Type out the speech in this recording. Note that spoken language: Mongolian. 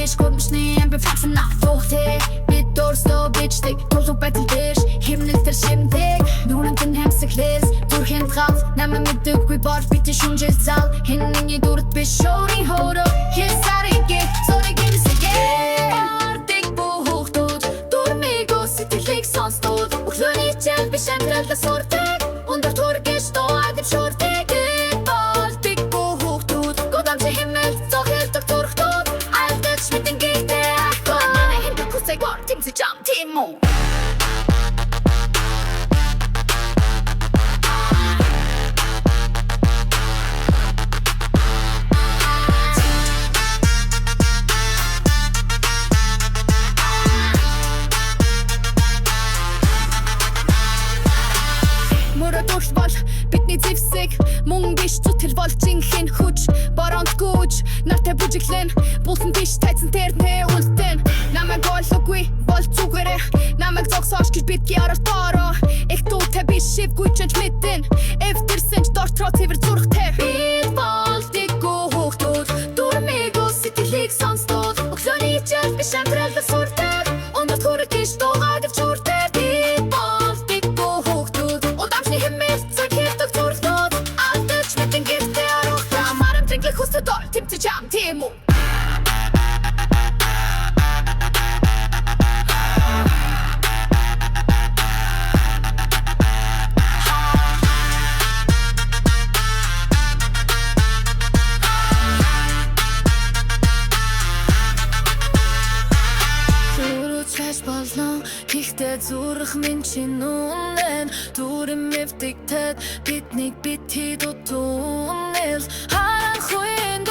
биш гудамжны амби факсан автуух бид дөрстөө бичдэг тулуг байдал дээр химнэл төр шимдэг нүрэнтэн хамсаглээс зүрхэнд гал намайг мэддэггүй бол бити шүнжэл зал хинний дүрт биш шоурын хоороо хисаригэ сориг имсэгэ ардик буухтууд дурмиго сэтгэлийг сонстууд өглөөний чал биш амьдралда сурдаг өндөр тургэж дооадив шуурдаг болтик буухтууд годамжи хэмэл зохилдог турхтууд алдаж мэдэн гихтэй ахгоо манай хэмдэг хүсэй гор тимсэ чам тимүү бол бидний зэвсэг мөн биш зүтгэл бол жинхэнэ хүч баронд гүйж нартай бүжиглэн булсан биш тайцсан тэрнээ үлдэн намайг олоогүй бол зүгээрээ намайг зогсоош гэж бидги аралтаараа их дуутай биш шивгүй ч мэдэн эвдэрсэн ч дортроо цэвэр зүрхтэй бид болтыг хөөхтүүд дурмиго сэтгэлийг сонстууд өглөөний чал биш амьдралда сурдаг өндөр төрөг гэж дуугаад авчуртай Хүсэ дор тимцэ чам тимүү Шүрүүчэж болон ихтэй зүрх минь чинь үнэн Дүрэм эвдэгтэд биднийг бит хид утунэл Харанхуйн